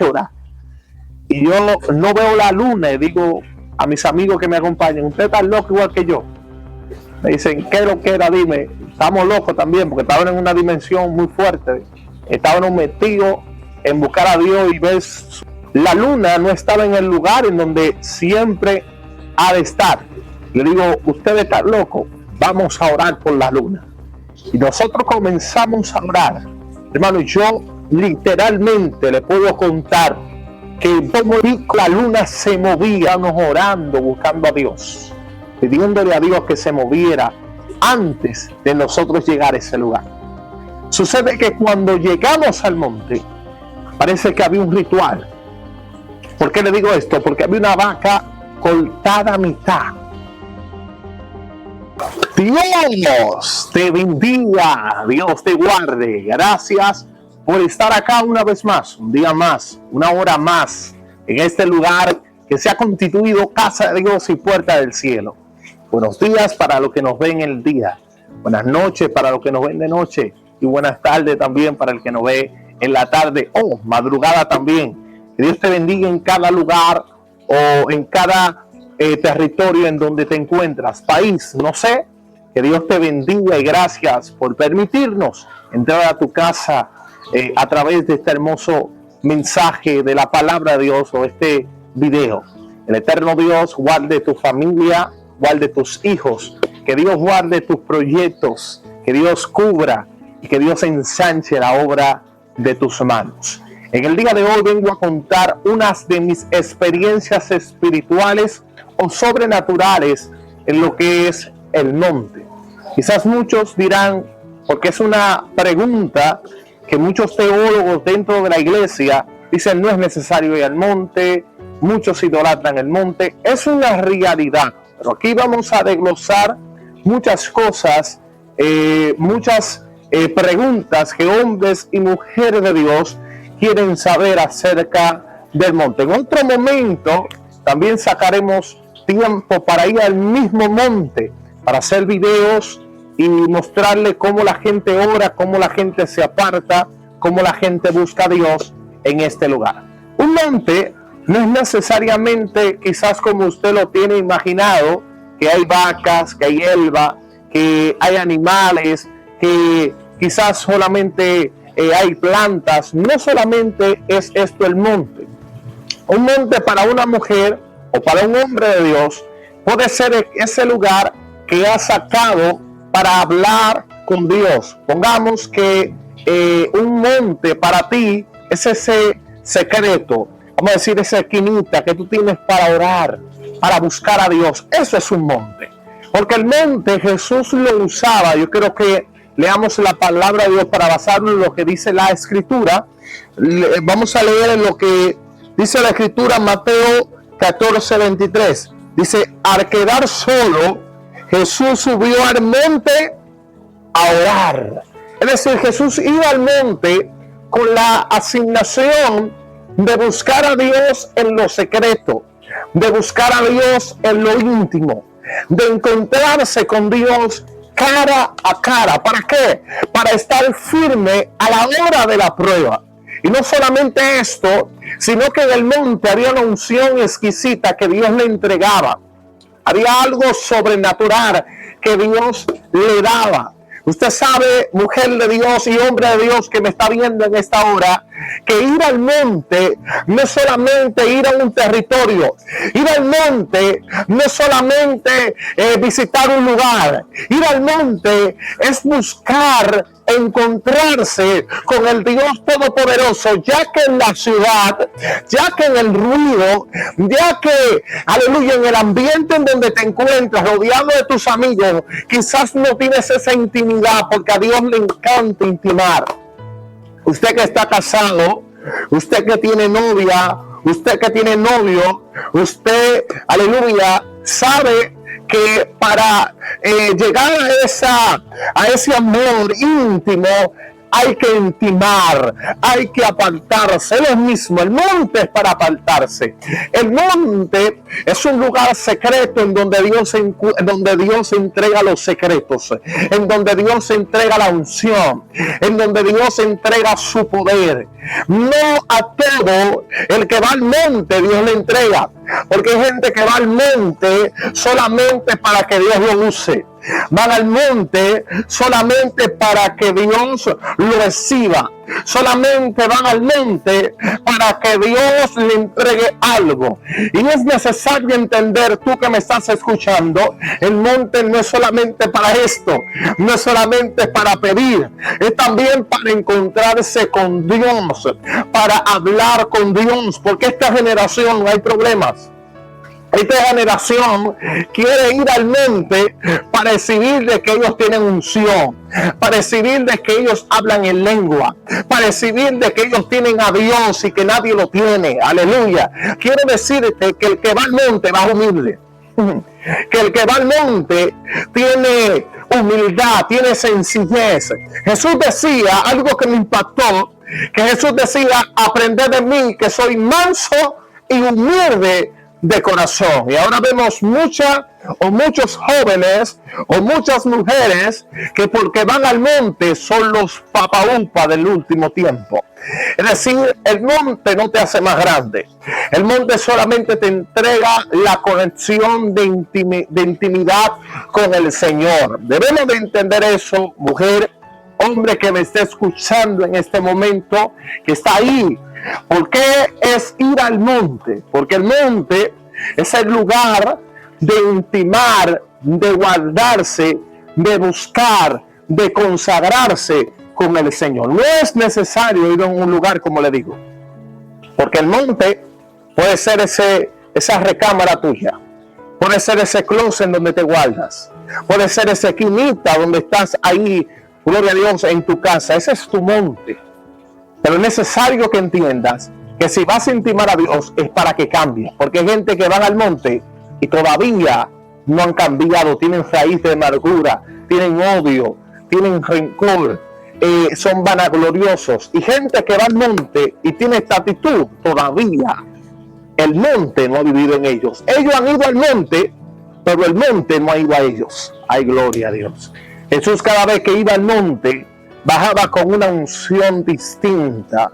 que orar. Y yo no veo la luna y digo a mis amigos que me acompañan, usted está loco igual que yo. Me dicen, ¿qué es lo que era? Dime, estamos locos también, porque estaban en una dimensión muy fuerte. Estaban metidos en buscar a Dios y ves, la luna no estaba en el lugar en donde siempre ha de estar. Le digo, usted está loco, vamos a orar por la luna. Y nosotros comenzamos a orar. Hermano, yo literalmente le puedo contar que como la luna se movía, orando, buscando a Dios, pidiéndole a Dios que se moviera antes de nosotros llegar a ese lugar. Sucede que cuando llegamos al monte, parece que había un ritual. ¿Por qué le digo esto? Porque había una vaca cortada a mitad. Dios te bendiga, Dios te guarde. Gracias por estar acá una vez más, un día más, una hora más, en este lugar que se ha constituido casa de Dios y puerta del cielo. Buenos días para los que nos ven el día, buenas noches para los que nos ven de noche y buenas tardes también para el que nos ve en la tarde o madrugada también. Que Dios te bendiga en cada lugar o en cada territorio en donde te encuentras, país, no sé. Que Dios te bendiga y gracias por permitirnos entrar a tu casa a través de este hermoso mensaje de la palabra de Dios o este video. El eterno Dios guarde tu familia, guarde tus hijos, que Dios guarde tus proyectos, que Dios cubra y que Dios ensanche la obra de tus manos. En el día de hoy vengo a contar unas de mis experiencias espirituales o sobrenaturales en lo que es el monte. Quizás muchos dirán, porque es una pregunta que muchos teólogos dentro de la iglesia dicen no es necesario ir al monte, muchos idolatran el monte. Es una realidad, pero aquí vamos a desglosar muchas cosas, muchas preguntas que hombres y mujeres de Dios quieren saber acerca del monte. En otro momento también sacaremos tiempo para ir al mismo monte, para hacer videos y mostrarle cómo la gente ora, cómo la gente se aparta, cómo la gente busca a Dios en este lugar. Un monte no es necesariamente quizás como usted lo tiene imaginado, que hay vacas, que hay hierba, que hay animales, que quizás solamente hay plantas. No solamente es esto el monte. Un monte para una mujer o para un hombre de Dios puede ser ese lugar que ha sacado para hablar con Dios. Pongamos que un monte para ti es ese secreto, vamos a decir esa esquinita que tú tienes para orar, para buscar a Dios. Eso es un monte, porque el monte Jesús lo usaba. Yo creo que leamos la palabra de Dios para basarnos en lo que dice la Escritura. Vamos a leer en lo que dice la Escritura, Mateo 14:23. Dice, al quedar solo, Jesús subió al monte a orar. Es decir, Jesús iba al monte con la asignación de buscar a Dios en lo secreto, de buscar a Dios en lo íntimo, de encontrarse con Dios cara a cara. ¿Para qué? Para estar firme a la hora de la prueba. Y no solamente esto, sino que en el monte había una unción exquisita que Dios le entregaba. Había algo sobrenatural que Dios le daba. Usted sabe, mujer de Dios y hombre de Dios que me está viendo en esta hora, que ir al monte no es solamente ir a un territorio. Ir al monte no es solamente visitar un lugar. Ir al monte es buscar encontrarse con el Dios Todopoderoso, ya que en la ciudad, ya que en el ruido, ya que, aleluya, en el ambiente en donde te encuentras, rodeado de tus amigos, quizás no tienes esa intimidad, porque a Dios le encanta intimar. Usted que está casado, usted que tiene novia, usted que tiene novio, usted, aleluya, sabe que para llegar a ese amor íntimo hay que intimar, hay que apartarse. Es lo mismo, el monte es para apartarse. El monte es un lugar secreto en donde Dios entrega los secretos, en donde Dios entrega la unción, en donde Dios entrega su poder. No a todo el que va al monte Dios le entrega, porque hay gente que va al monte solamente para que Dios lo use. Van al monte solamente para que Dios lo reciba. Solamente van al monte para que Dios le entregue algo. Y es necesario entender, tú que me estás escuchando, el monte no es solamente para esto, no es solamente para pedir, es también para encontrarse con Dios, para hablar con Dios, porque esta generación hay problemas. Esta generación quiere ir al monte para exhibir de que ellos tienen unción, para exhibir de que ellos hablan en lengua, para exhibir de que ellos tienen a Dios y que nadie lo tiene. Aleluya. Quiero decirte que el que va al monte va humilde. Que el que va al monte tiene humildad, tiene sencillez. Jesús decía algo que me impactó, que Jesús decía: aprended de mí que soy manso y humilde de corazón. Y ahora vemos muchos jóvenes o muchas mujeres que porque van al monte son los papaumpa del último tiempo. Es decir, el monte no te hace más grande. El monte solamente te entrega la conexión de intimidad con el Señor. Debemos de entender eso, mujer, hombre que me esté escuchando en este momento, que está ahí. ¿Por qué es ir al monte? Porque el monte es el lugar de intimar, de guardarse, de buscar, de consagrarse con el Señor. No es necesario ir a un lugar, como le digo, porque el monte puede ser esa recámara tuya, puede ser ese closet en donde te guardas, puede ser esa esquinita donde estás ahí, gloria a Dios, en tu casa. Ese es tu monte. Pero es necesario que entiendas que si vas a intimar a Dios es para que cambie, porque hay gente que van al monte y todavía no han cambiado, tienen raíz de amargura, tienen odio, tienen rencor, son vanagloriosos, y gente que va al monte y tiene esta actitud, todavía el monte no ha vivido en ellos. Ellos han ido al monte, pero el monte no ha ido a ellos. Ay, gloria a Dios. Jesús, cada vez que iba al monte, bajaba con una unción distinta,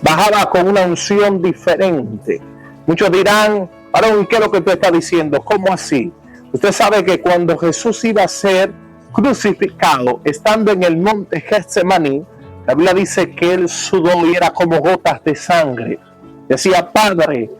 bajaba con una unción diferente. Muchos dirán: varón, ¿qué es lo que usted está diciendo? ¿Cómo así? Usted sabe que cuando Jesús iba a ser crucificado, estando en el monte Getsemaní, la Biblia dice que él sudó y era como gotas de sangre. Decía: Padre,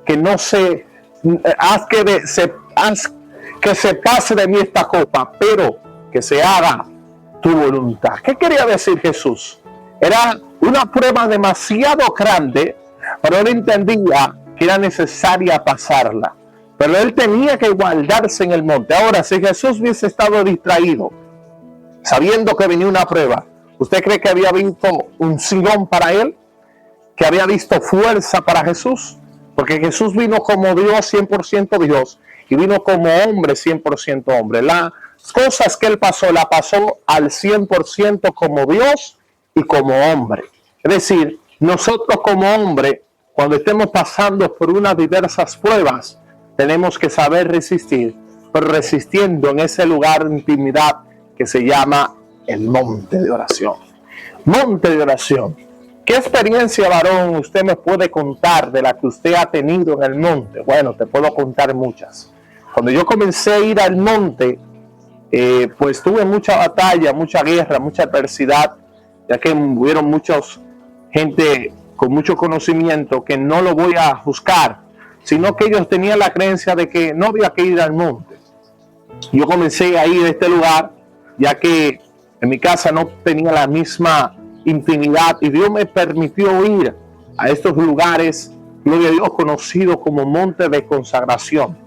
que no se haz que se pase de mí esta copa, pero que se haga tu voluntad. ¿Qué quería decir Jesús? Era una prueba demasiado grande, pero él entendía que era necesaria pasarla. Pero él tenía que guardarse en el monte. Ahora, si Jesús hubiese estado distraído, sabiendo que venía una prueba, ¿usted cree que había visto unción para él? ¿Que había visto fuerza para Jesús? Porque Jesús vino como Dios, 100% Dios, y vino como hombre, 100% hombre. Las cosas que él pasó, la pasó al 100% como Dios y como hombre. Es decir, nosotros como hombre, cuando estemos pasando por unas diversas pruebas, tenemos que saber resistir, pero resistiendo en ese lugar de intimidad que se llama el monte de oración. Monte de oración. ¿Qué experiencia, varón, usted me puede contar de la que usted ha tenido en el monte? Bueno, te puedo contar muchas. Cuando yo comencé a ir al monte, pues tuve mucha batalla, mucha guerra, mucha adversidad, ya que hubieron muchos gente con mucho conocimiento que no lo voy a juzgar, sino que ellos tenían la creencia de que no había que ir al monte. Yo comencé a ir a este lugar, ya que en mi casa no tenía la misma intimidad, y Dios me permitió ir a estos lugares, gloria a Dios, conocidos como monte de consagración.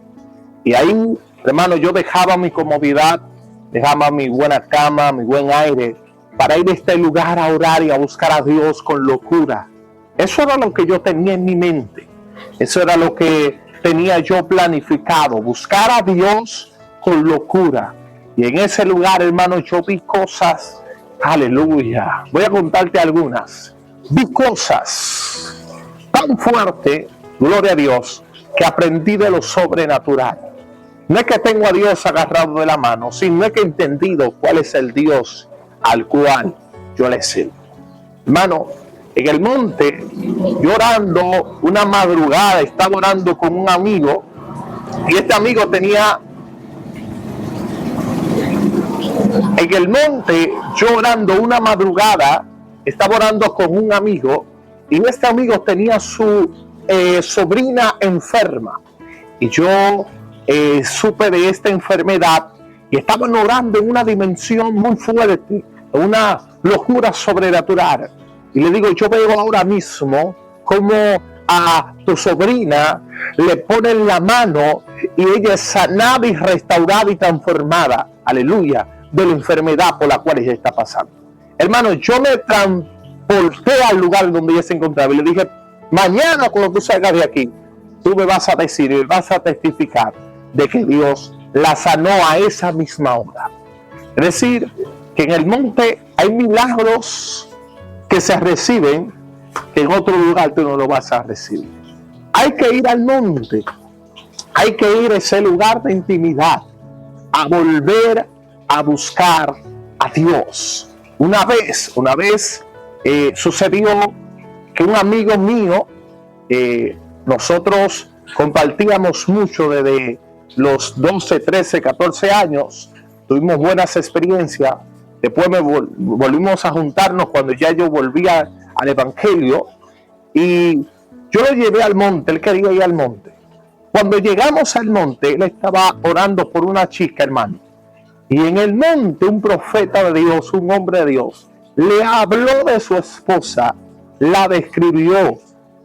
Y ahí, hermano, yo dejaba mi comodidad, dejaba mi buena cama, mi buen aire, para ir a este lugar a orar y a buscar a Dios con locura. Eso era lo que yo tenía en mi mente. Eso era lo que tenía yo planificado, buscar a Dios con locura. Y en ese lugar, hermano, yo vi cosas Aleluya. Voy a contarte algunas. Vi cosas tan fuertes, gloria a Dios, que aprendí de lo sobrenatural. No es que tengo a Dios agarrado de la mano, sino es que he entendido cuál es el Dios al cual yo le sirvo. Hermano, en el monte, yo orando una madrugada, estaba orando con un amigo, y este amigo tenía, en el monte, yo orando una madrugada, estaba orando con un amigo, y este amigo tenía su sobrina enferma, y yo supe de esta enfermedad, y estaban orando en una dimensión muy fuerte, una locura sobrenatural. Y le digo, yo veo ahora mismo como a tu sobrina le ponen la mano y ella es sanada y restaurada y transformada, aleluya, de la enfermedad por la cual ella está pasando. Hermano, yo me transporté al lugar donde ella se encontraba y le dije, mañana cuando tú salgas de aquí, tú me vas a decir y vas a testificar de que Dios la sanó a esa misma hora. Es decir, que en el monte hay milagros que se reciben, que en otro lugar tú no lo vas a recibir. Hay que ir al monte, hay que ir a ese lugar de intimidad, a volver a buscar a Dios. Una vez sucedió que un amigo mío, nosotros compartíamos mucho desde los 12, 13, 14 años, tuvimos buenas experiencias. Después volvimos a juntarnos cuando ya yo volvía al Evangelio y yo lo llevé al monte, él quería ir al monte. Cuando llegamos al monte, él estaba orando por una chica, hermano. Y en el monte un profeta de Dios, un hombre de Dios, le habló de su esposa, la describió,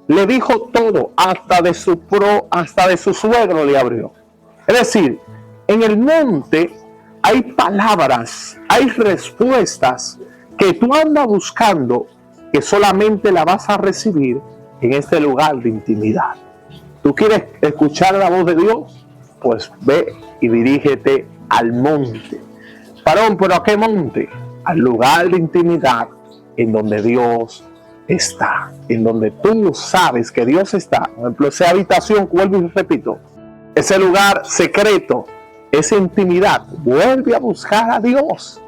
le dijo todo, hasta de su suegro le abrió. Es decir, en el monte hay palabras, hay respuestas que tú andas buscando que solamente la vas a recibir en este lugar de intimidad. ¿Tú quieres escuchar la voz de Dios? Pues ve y dirígete al monte. Varón, ¿pero a qué monte? Al lugar de intimidad en donde Dios está, en donde tú sabes que Dios está. Por ejemplo, esa habitación, vuelvo y repito, ese lugar secreto, esa intimidad, vuelve a buscar a Dios,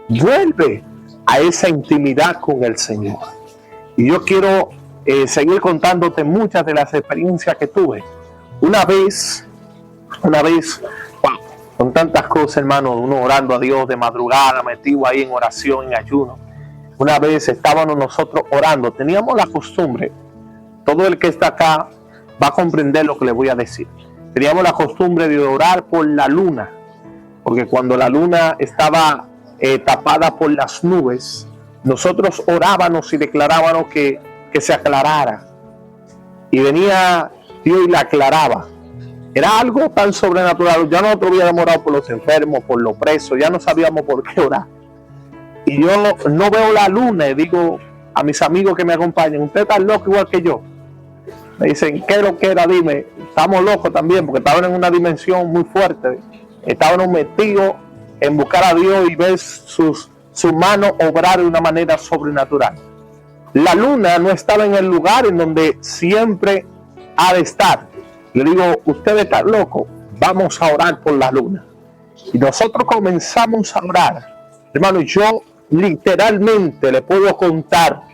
vuelve a esa intimidad con el Señor. Y yo quiero seguir contándote muchas de las experiencias que tuve. Una vez, wow, con tantas cosas, hermano, uno orando a Dios de madrugada, metido ahí en oración, en ayuno. Una vez estábamos nosotros orando, teníamos la costumbre, todo el que está acá va a comprender lo que le voy a decir. Teníamos la costumbre de orar por la luna, porque cuando la luna estaba tapada por las nubes, nosotros orábamos y declarábamos que se aclarara. Y venía Dios y la aclaraba. Era algo tan sobrenatural. Ya nosotros habíamos orado por los enfermos, por los presos, ya no sabíamos por qué orar. Y yo no veo la luna y digo a mis amigos que me acompañan, ¿usted está loco igual que yo? Me dicen, ¿qué es lo que era? Dime, estamos locos también, porque estaban en una dimensión muy fuerte. Estábamos metidos en buscar a Dios y ver su mano obrar de una manera sobrenatural. La luna no estaba en el lugar en donde siempre ha de estar. Le digo, usted está loco, vamos a orar por la luna. Y nosotros comenzamos a orar. Hermano, yo literalmente le puedo contar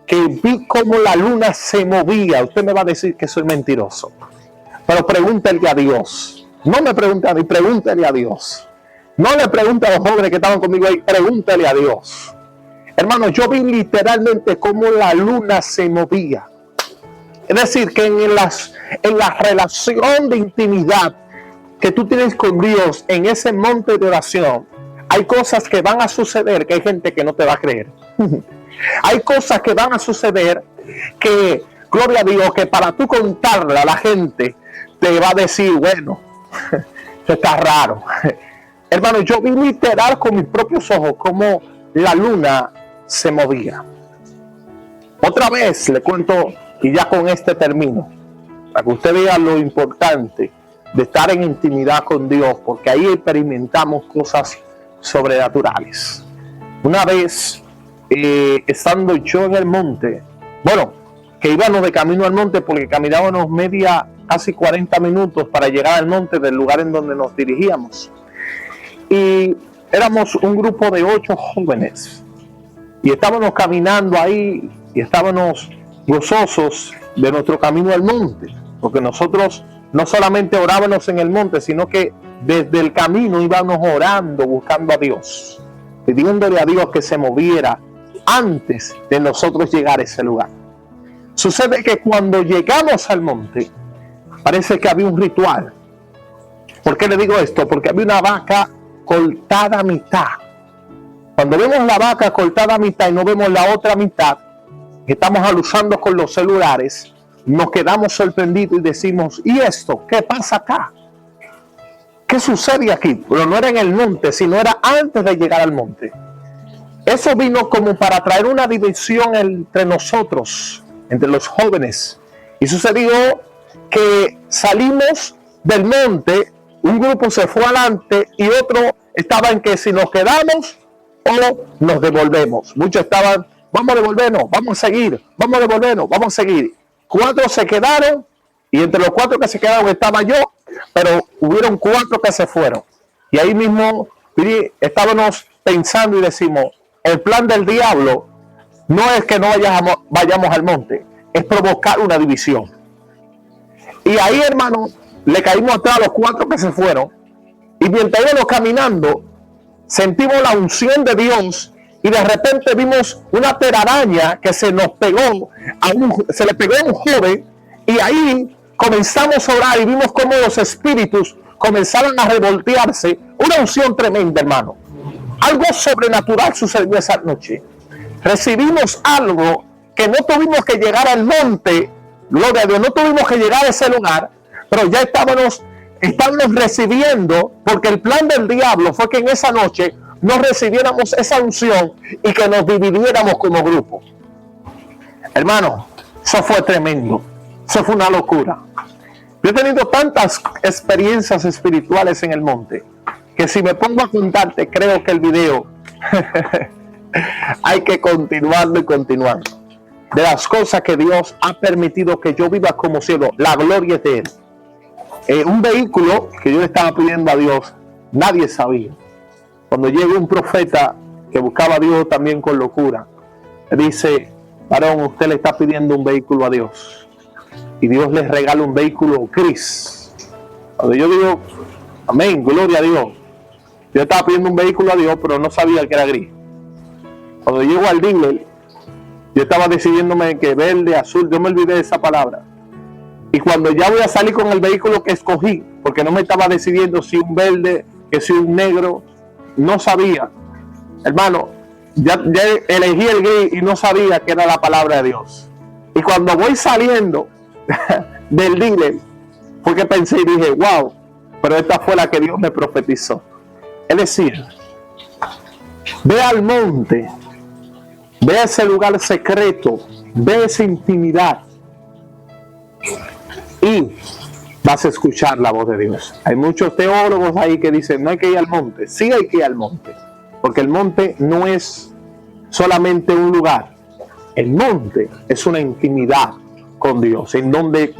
que vi cómo la luna se movía. Usted me va a decir que soy mentiroso, pero pregúntele a Dios. No me pregunte a mí, pregúntele a Dios. No le pregunte a los jóvenes que estaban conmigo ahí, pregúntele a Dios. Hermano, yo vi literalmente cómo la luna se movía. Es decir, que en la relación de intimidad que tú tienes con Dios, en ese monte de oración, hay cosas que van a suceder que hay gente que no te va a creer. Hay cosas que van a suceder que, gloria a Dios, que para tú contarle a la gente te va a decir, bueno, esto está raro. Hermano, yo vi literal con mis propios ojos cómo la luna se movía. Otra vez le cuento, y ya con este termino, para que usted vea lo importante de estar en intimidad con Dios, porque ahí experimentamos cosas sobrenaturales. Una vez, estando yo en el monte, bueno, que íbamos de camino al monte porque caminábamos casi 40 minutos para llegar al monte del lugar en donde nos dirigíamos. Y éramos un grupo de 8 jóvenes y estábamos caminando ahí y estábamos gozosos de nuestro camino al monte, porque nosotros no solamente orábamos en el monte, sino que desde el camino íbamos orando, buscando a Dios, pidiéndole a Dios que se moviera antes de nosotros llegar a ese lugar. Sucede que cuando llegamos al monte, parece que había un ritual. ¿Por qué le digo esto? Porque había una vaca cortada a mitad. Cuando vemos la vaca cortada a mitad y no vemos la otra mitad, que estamos alusando con los celulares, nos quedamos sorprendidos y decimos, ¿y esto? ¿Qué pasa acá? ¿Qué sucede aquí? Pero no era en el monte, sino era antes de llegar al monte. Eso vino como para traer una división entre nosotros, entre los jóvenes. Y sucedió que salimos del monte, un grupo se fue adelante y otro estaba en que si nos quedamos o nos devolvemos. Muchos estaban, vamos a devolvernos, vamos a seguir, vamos a devolvernos, vamos a seguir. 4 se quedaron y entre los 4 que se quedaron estaba yo, pero hubieron 4 que se fueron. Y ahí mismo estábamos pensando y decimos, el plan del diablo no es que no vayamos al monte, es provocar una división. Y ahí, hermano, le caímos atrás a los 4 que se fueron. Y mientras íbamos caminando, sentimos la unción de Dios. Y de repente vimos una telaraña que se nos pegó, se le pegó a un joven. Y ahí comenzamos a orar y vimos cómo los espíritus comenzaron a revoltearse. Una unción tremenda, hermano. Algo sobrenatural sucedió esa noche. Recibimos algo que no tuvimos que llegar al monte, gloria a Dios, no tuvimos que llegar a ese lugar, pero ya estábamos recibiendo, porque el plan del diablo fue que en esa noche no recibiéramos esa unción y que nos dividiéramos como grupo. Hermano, eso fue tremendo, eso fue una locura. Yo he tenido tantas experiencias espirituales en el monte, que si me pongo a contarte, creo que el video hay que continuarlo y continuarlo. De las cosas que Dios ha permitido que yo viva como cielo, la gloria es de Él. Un vehículo que yo le estaba pidiendo a Dios, nadie sabía. Cuando llega un profeta que buscaba a Dios también con locura, le dice, varón, usted le está pidiendo un vehículo a Dios. Y Dios le regala un vehículo gris. Cuando yo digo, amén, gloria a Dios. Yo estaba pidiendo un vehículo a Dios, pero no sabía que era gris. Cuando llego al dealer, yo estaba decidiéndome que verde, azul, yo me olvidé de esa palabra. Y cuando ya voy a salir con el vehículo que escogí, porque no me estaba decidiendo si un verde, que si un negro, no sabía. Hermano, ya elegí el gris y no sabía que era la palabra de Dios. Y cuando voy saliendo del dealer, fue que pensé y dije, wow, pero esta fue la que Dios me profetizó. Es decir, ve al monte, ve a ese lugar secreto, ve esa intimidad y vas a escuchar la voz de Dios. Hay muchos teólogos ahí que dicen no hay que ir al monte. Sí hay que ir al monte, porque el monte no es solamente un lugar. El monte es una intimidad con Dios, en donde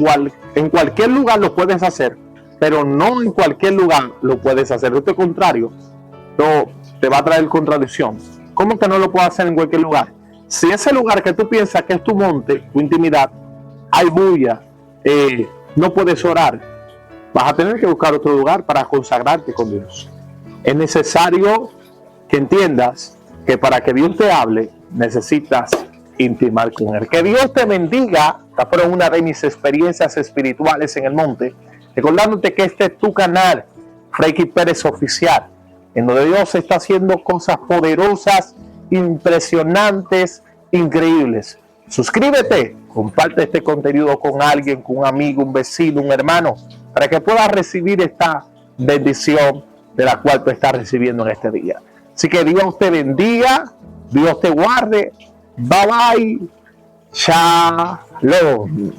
en cualquier lugar lo puedes hacer, pero no en cualquier lugar lo puedes hacer. Esto es contrario, no, te va a traer contradicción. ¿Cómo que no lo puedes hacer en cualquier lugar? Si ese lugar que tú piensas que es tu monte, tu intimidad, hay bulla, no puedes orar, vas a tener que buscar otro lugar para consagrarte con Dios. Es necesario que entiendas que para que Dios te hable, necesitas intimar con Él. Que Dios te bendiga. Esta fue una de mis experiencias espirituales en el monte. Recordándote que este es tu canal, Freiki Pérez Oficial, en donde Dios está haciendo cosas poderosas, impresionantes, increíbles. Suscríbete, comparte este contenido con alguien, con un amigo, un vecino, un hermano, para que puedas recibir esta bendición de la cual tú estás recibiendo en este día. Así que Dios te bendiga, Dios te guarde. Bye bye. Shalom.